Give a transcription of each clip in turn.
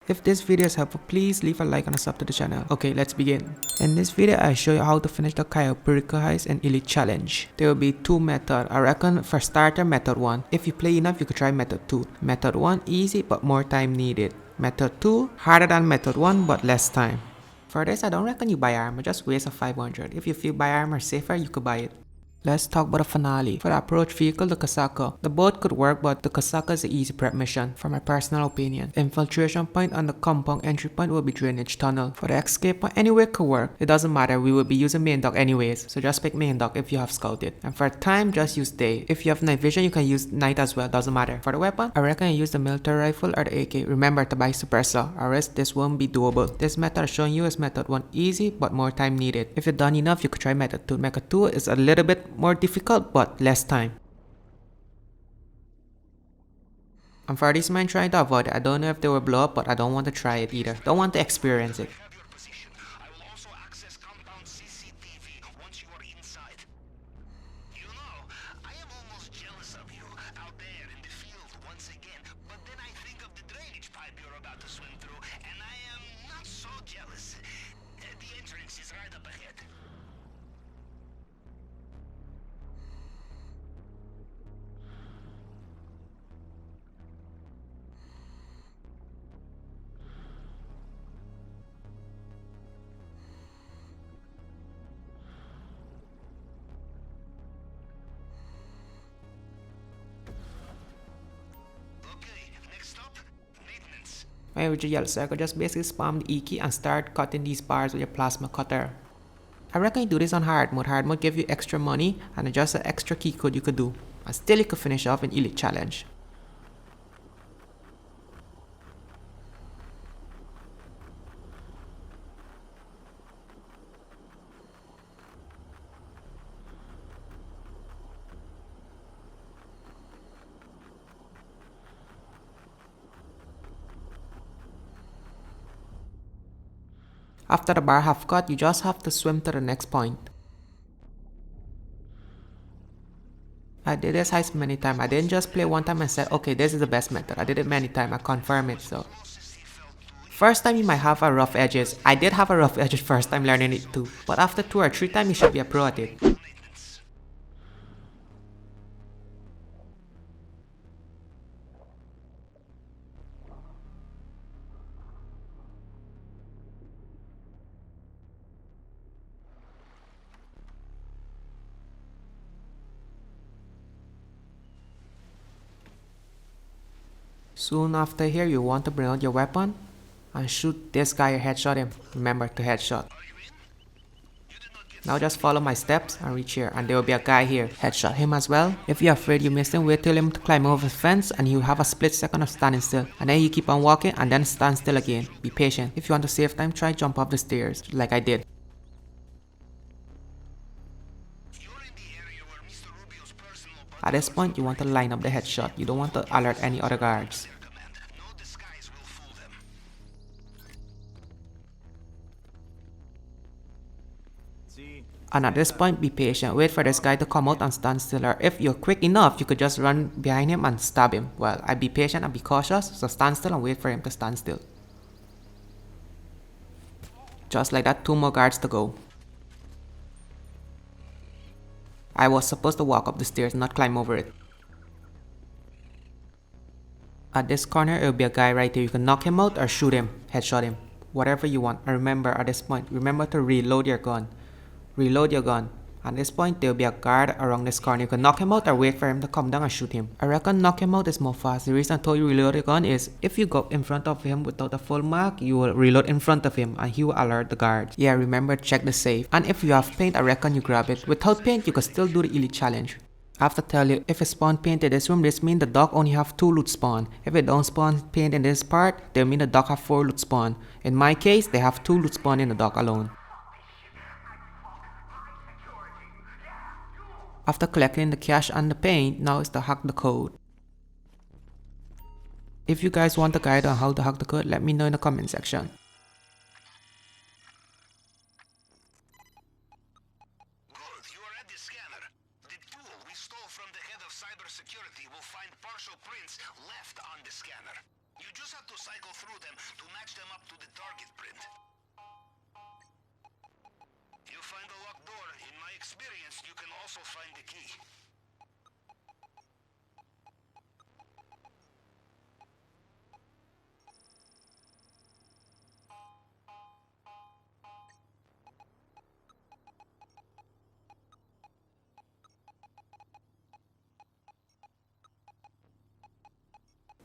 If this video is helpful, please leave a like and a sub to the channel. Okay, let's begin. In this video, I show you how to finish the Cayo Perico Heist and Elite Challenge. There will be two methods. I reckon for starter, method 1. If you play enough, you could try method 2. Method 1, easy but more time needed. Method 2, harder than method 1 but less time. For this, I don't reckon you buy armor, just waste a 500. If you feel buy armor safer, you could buy it. Let's talk about the finale. For the approach vehicle, the Casaco. The boat could work, but the Casaco is an easy prep mission, for my personal opinion. The infiltration point and the compound entry point will be drainage tunnel. For the escape point, anywhere could work. It doesn't matter, we will be using main dock anyways, so just pick main dock if you have scouted. And for time, just use day. If you have night vision, you can use night as well, doesn't matter. For the weapon, I reckon you use the military rifle or the AK. Remember to buy suppressor, or else this won't be doable. This method I'm showing you is method 1, easy but more time needed. If you've done enough, you could try method 2. Method 2 is a little bit more difficult but less time. And for this man trying to avoid it, I don't know if they will blow up, but I don't want to try it either. Don't want to experience it. With your yellow circle, just basically spam the E key and start cutting these bars with your plasma cutter. I reckon you do this on hard mode. Hard mode give you extra money and just an extra key code you could do. And still you could finish off an elite challenge. After the bar have cut, you just have to swim to the next point. I did this heist many times. I didn't just play one time and said, okay, this is the best method. I did it many times. I confirm it. So first time you might have a rough edges. I did have a rough edges first time learning it too. But after 2 or 3 times, you should be a pro at it. Soon after here, you want to bring out your weapon and shoot this guy or headshot him. Remember to headshot. Now just follow my steps and reach here, and there will be a guy here. Headshot him as well. If you're afraid you miss him, wait till him to climb over the fence and you have a split second of standing still. And then you keep on walking and then stand still again. Be patient. If you want to save time, try jump off the stairs like I did. At this point, you want to line up the headshot. You don't want to alert any other guards. And at this point, be patient. Wait for this guy to come out and stand still. Or if you're quick enough, you could just run behind him and stab him. Well, I'd be patient and be cautious, so stand still and wait for him to stand still. Just like that, 2 more guards to go. I was supposed to walk up the stairs, not climb over it. At this corner, it will be a guy right here. You can knock him out or shoot him, headshot him. Whatever you want. And remember at this point, remember to reload your gun. Reload your gun. At this point, there will be a guard around this corner. You can knock him out or wait for him to come down and shoot him. I reckon knock him out is more fast. The reason I told you reload your gun is if you go in front of him without a full mark, you will reload in front of him and he will alert the guard. Yeah, remember to check the safe. And if you have paint, I reckon you grab it. Without paint, you can still do the elite challenge. I have to tell you, if it spawn paint in this room, this means the dock only have 2 loot spawn. If it don't spawn paint in this part, they mean the dock have 4 loot spawn. In my case, they have 2 loot spawn in the dock alone. After collecting the cash and the paint, now is to hack the code. If you guys want a guide on how to hack the code, let me know in the comment section. cybersecurity will find partial prints left on the scanner. You just have to cycle through them to match match them up to the target print. You find a locked door. In my experience, you can also find the key.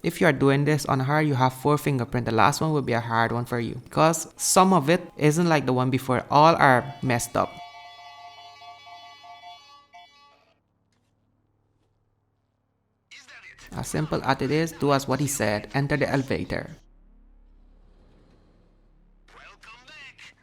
If you are doing this on hard, you have 4 fingerprints. The last one will be a hard one for you because some of it isn't like the one before. All are messed up. Is that it? As simple as it is, do as what he said. Enter the elevator. Welcome back.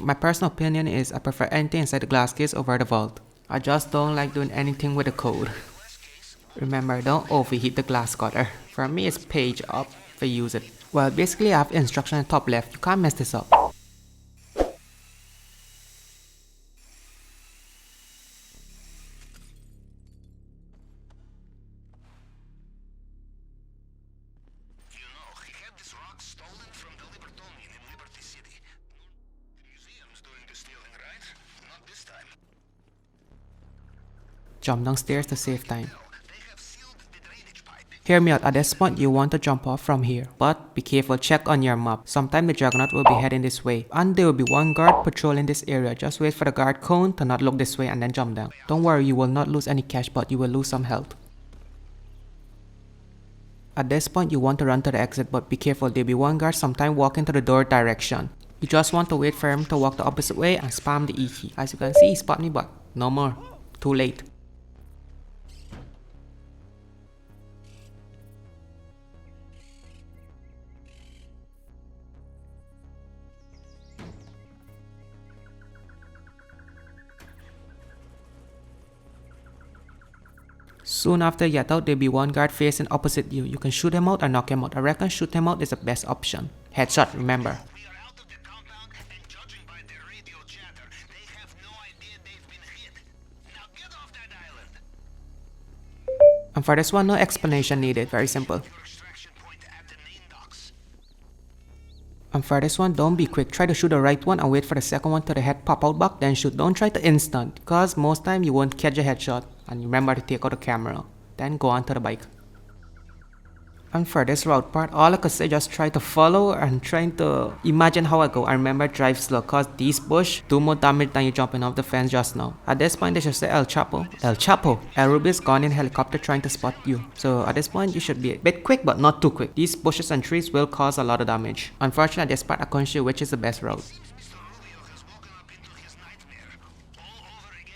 My personal opinion is I prefer anything inside the glass case over the vault. I just don't like doing anything with the code. Remember, don't overheat the glass cutter. For me, it's page up if I use it. Well, basically I have instruction on top left. You can't mess this up. You know, he had this rock stolen from the Libertonian in Liberty City. Museum's doing the stealing, right? Not this time. Jump downstairs to save time. They have sealed the drainage pipe. Hear me out, at this point you want to jump off from here. But be careful, check on your map. Sometime the Juggernaut will be heading this way. And there will be one guard patrolling this area. Just wait for the guard cone to not look this way and then jump down. Don't worry, you will not lose any cash, but you will lose some health. At this point you want to run to the exit, but be careful, there will be one guard sometime walking to the door direction. You just want to wait for him to walk the opposite way and spam the E key. As you can see, he spot me, but no more. Too late. Soon after you get out, there'll be one guard facing opposite you. You can shoot him out or knock him out. I reckon shoot him out is the best option. Headshot, remember. We are out of the compound, and judging by their radio chatter, they have no idea they've been hit. Now get off that island. And for this one, no explanation needed. Very simple. Your extraction point at the main docks. And for this one, don't be quick. Try to shoot the right one and wait for the second one to the head pop out back, then shoot. Don't try to instant, because most time you won't catch a headshot. And remember to take out the camera. Then go on to the bike. And for this route part, all I could say, just try to follow and trying to imagine how I go. I remember drive slow, cause these bush do more damage than you jumping off the fence just now. At this point they should say El Chapo. El Chapo! El Ruby's gone in helicopter trying to spot you. So at this point you should be a bit quick, but not too quick. These bushes and trees will cause a lot of damage. Unfortunately at this part I couldn't show which is the best route. Mr. Rubio has woken up into his nightmare. All over again.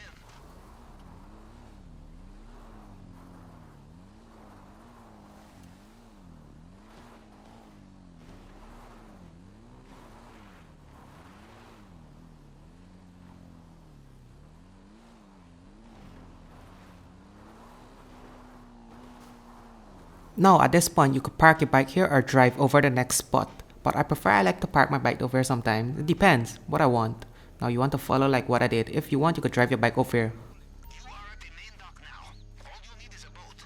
Now at this point you could park your bike here or drive over the next spot. But I like to park my bike over here sometimes. It depends what I want. Now you want to follow like what I did. If you want, you could drive your bike over here. You are at the main dock now. All you need is a boat.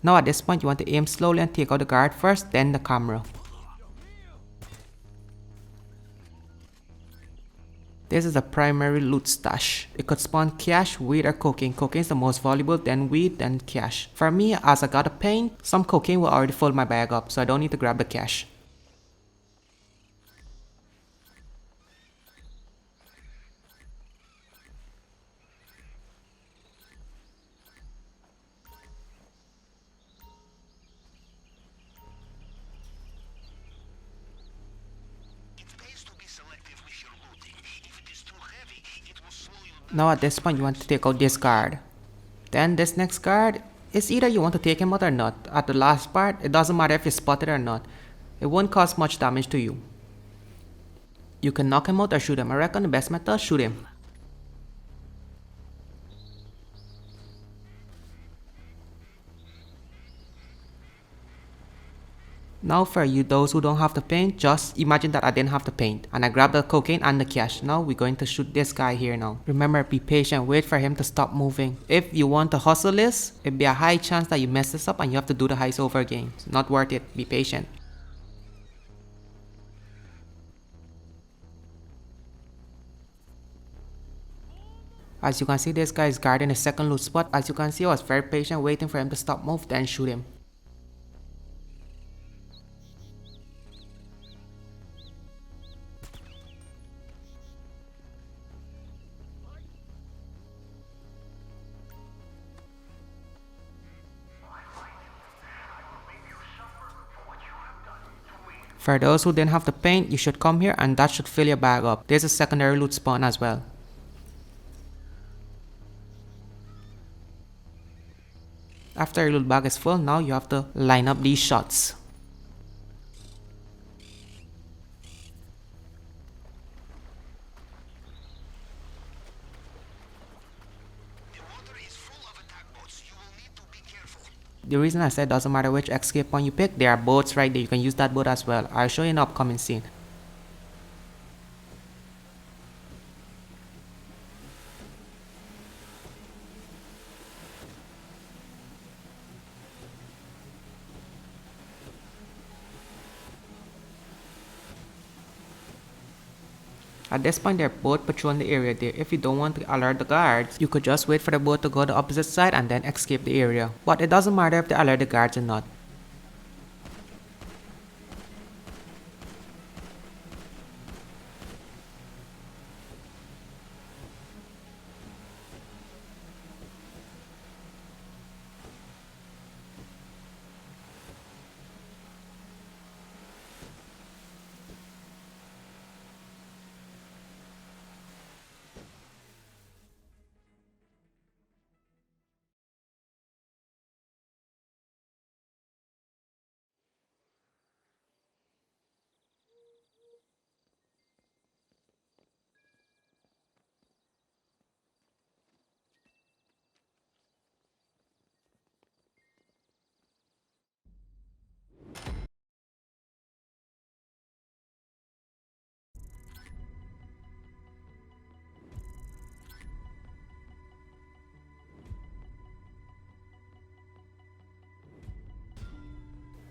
Now at this point you want to aim slowly and take out the guard first, then the camera. This is a primary loot stash. It could spawn cash, weed or cocaine. Cocaine is the most valuable, then weed, then cash. For me, as I got a paint, some cocaine will already fill my bag up, so I don't need to grab the cash. It pays to be selective with your looting. If it is too heavy, it will slow you down. Now at this point you want to take out this guard. Then this next guard, it's either you want to take him out or not. At the last part, it doesn't matter if you spot it or not. It won't cause much damage to you. You can knock him out or shoot him. I reckon the best method, shoot him. Now for you those who don't have the paint, just imagine that I didn't have the paint and I grabbed the cocaine and the cash. Now we're going to shoot this guy here now. Remember, be patient, wait for him to stop moving. If you want to hustle this, it'd be a high chance that you mess this up and you have to do the heist over again. It's not worth it, be patient. As you can see, this guy is guarding his second loot spot. As you can see, I was very patient waiting for him to stop move, then shoot him. For those who didn't have the paint, you should come here and that should fill your bag up. There's a secondary loot spawn as well. After your loot bag is full, now you have to line up these shots. The reason I said doesn't matter which escape point you pick, there are boats right there, you can use that boat as well. I'll show you in the upcoming scene. At this point, they're both patrolling the area there. If you don't want to alert the guards, you could just wait for the boat to go the opposite side and then escape the area. But it doesn't matter if they alert the guards or not.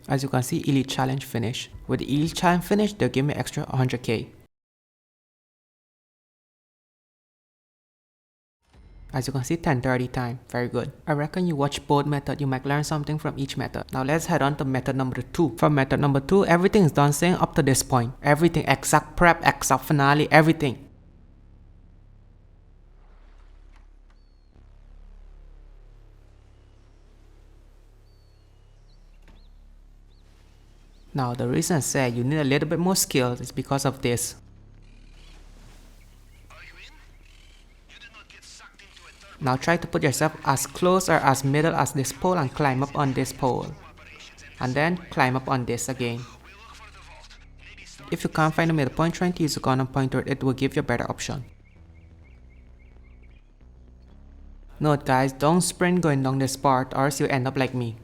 As you can see, Elite Challenge finish. With the Elite Challenge finish, they'll give me extra 100k. As you can see, 10:30 time. Very good. I reckon you watch both methods, you might learn something from each method. Now let's head on to method number 2. From method number 2, everything is done same up to this point. Everything, exact prep, exact finale, everything. Now the reason I said you need a little bit more skill is because of this. Now try to put yourself as close or as middle as this pole and climb up on this pole. And then climb up on this again. If you can't find the middle point, try to use a gun and point toward it, will give you a better option. Note guys, don't sprint going down this part or else you'll end up like me.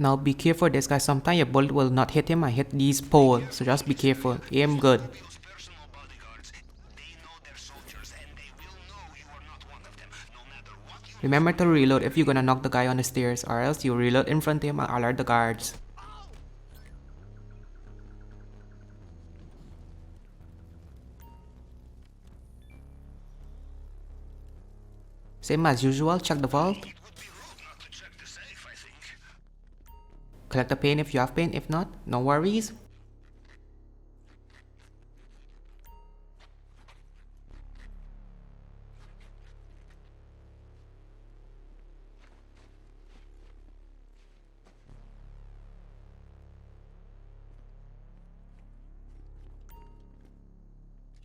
Now be careful this guy, sometimes your bullet will not hit him and hit these poles, so just be careful, aim good. Remember to reload if you're gonna knock the guy on the stairs, or else you reload in front of him and alert the guards. Same as usual, check the vault. Collect the paint if you have paint, if not, no worries.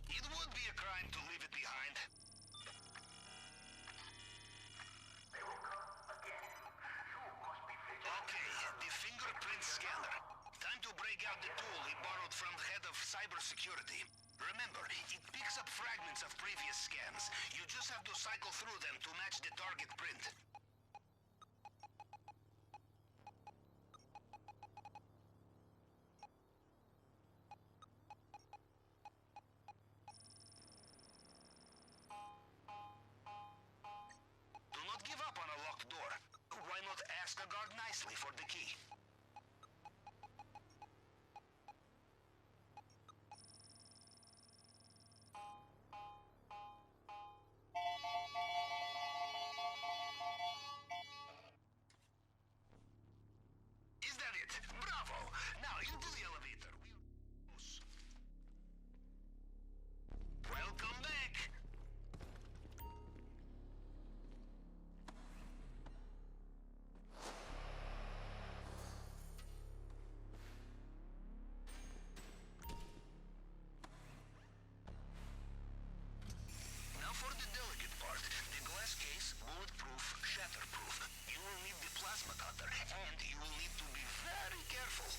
It would be a crime to leave it behind. They will come again. You must be vigilant. Okay, the fingerprint scanner. Time to break out the tool we borrowed from the head of cybersecurity. Remember, it picks up fragments of previous scans. You just have to cycle through them to match the target print. Do not give up on a locked door. Why not ask a guard nicely for the key? Is that it? Bravo! Now into the elevator. Welcome back! Now for the delicate part. The glass case, bulletproof, shatterproof. You will need the plasma cutter, and you will need to be very careful.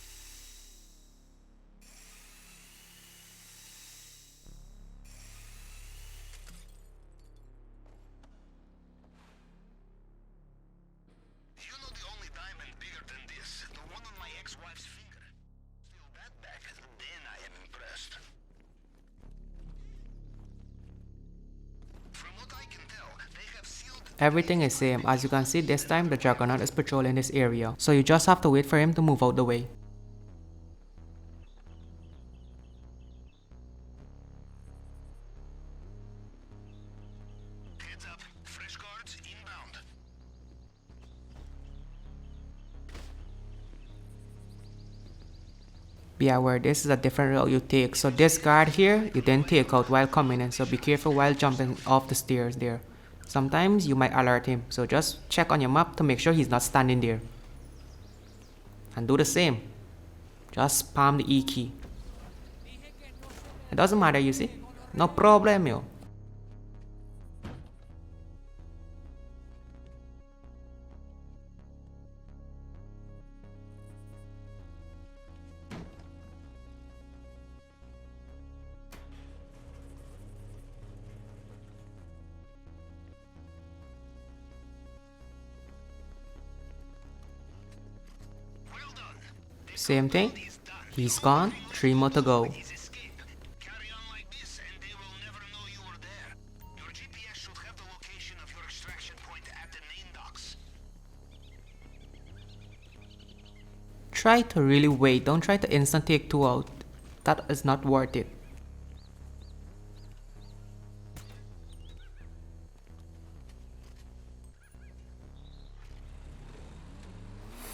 You know the only diamond bigger than this, the one on my ex-wife's finger. Steal that back, then I am impressed. From what I can tell, they have sealed... Everything is same. As you can see, this time the Juggernaut is patrolling this area, so you just have to wait for him to move out the way. Heads up, fresh guards inbound. Be aware, this is a different route you take, so this guard here, you didn't take out while coming in, so be careful while jumping off the stairs there. Sometimes you might alert him, so just check on your map to make sure he's not standing there. And do the same. Just spam the E key. It doesn't matter, you see? No problem, yo. Well done. Same thing. He's gone. 3 more to go. His escape. Carry on like this, and they will never know you were there. Your GPS should have the location of your extraction point at the main docks. Try to really wait. Don't try to instant take 2 out. That is not worth it.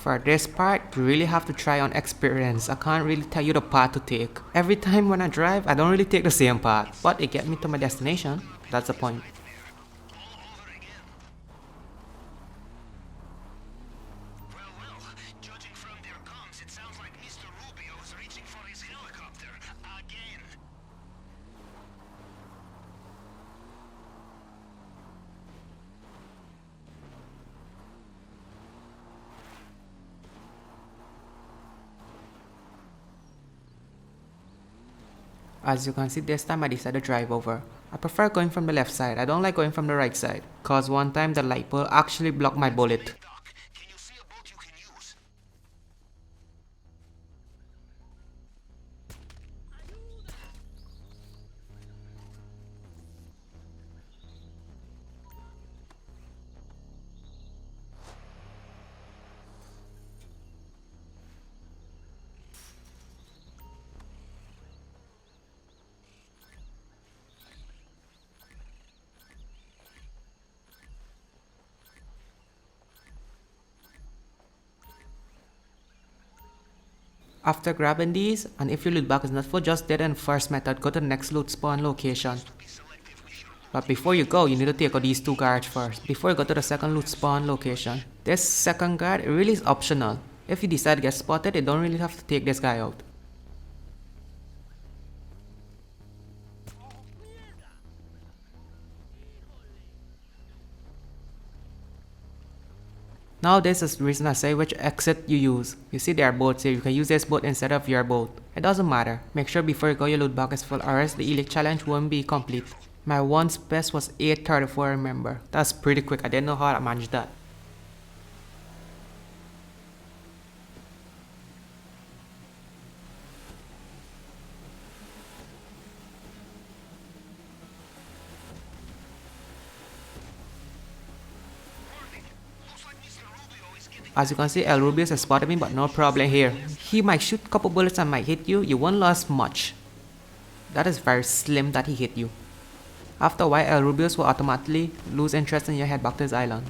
For this part, you really have to try on experience. I can't really tell you the path to take. Every time when I drive, I don't really take the same path, but it gets me to my destination. That's the point. All over again. Well, judging from their comms, it sounds like Mr. Rubio is reaching for his helicopter again. As you can see, this time I decided to drive over. I prefer going from the left side. I don't like going from the right side, cause one time the light pole actually blocked my bullet. Doc, can you see a boat you can use? After grabbing these, and if your loot box is not full, just dead end first method, go to the next loot spawn location. But before you go, you need to take out these 2 guards first, before you go to the second loot spawn location. This second guard, it really is optional. If you decide to get spotted, you don't really have to take this guy out. Now this is the reason I say which exit you use. You see there are boats here, you can use this boat instead of your boat. It doesn't matter, make sure before you go your loot box is full or else the elite challenge won't be complete. My once best was 834, remember. That's pretty quick, I didn't know how I managed that. As you can see, El Rubius has spotted me, but no problem here. He might shoot a couple bullets and might hit you, you won't lose much. That is very slim that he hit you. After a while, El Rubius will automatically lose interest in your head back to his island.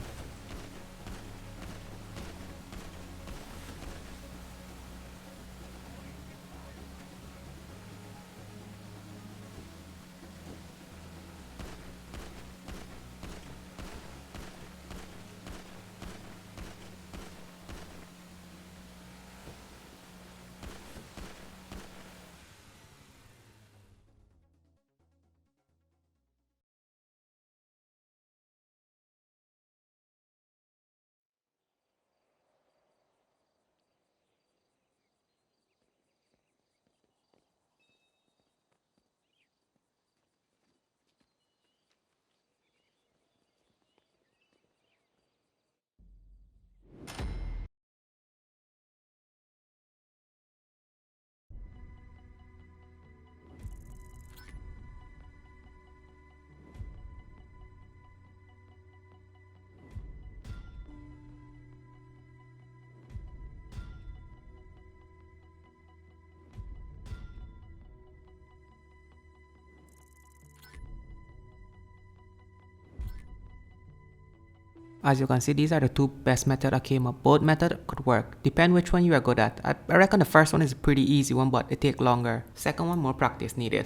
As you can see, these are the two best methods I came up. Both methods could work. Depend which one you are good at. I reckon the first one is a pretty easy one, but it takes longer. Second one, more practice needed.